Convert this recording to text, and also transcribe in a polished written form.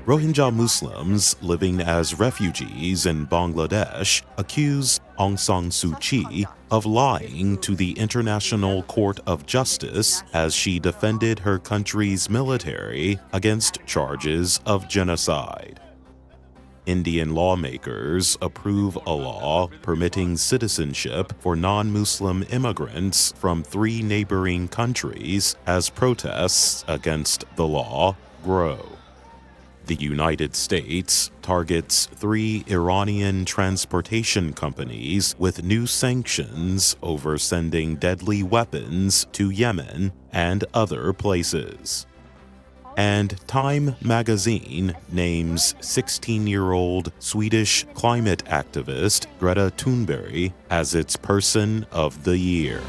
Rohingya Muslims living as refugees in Bangladesh accuse Aung San Suu Kyi of lying to the International Court of Justice as she defended her country's military against charges of genocide. Indian lawmakers approve a law permitting citizenship for non-Muslim immigrants from 3 neighboring countries as protests against the law grow. The United States targets 3 Iranian transportation companies with new sanctions over sending deadly weapons to Yemen and other places. And Time magazine names 16-year-old Swedish climate activist Greta Thunberg as its Person of the Year.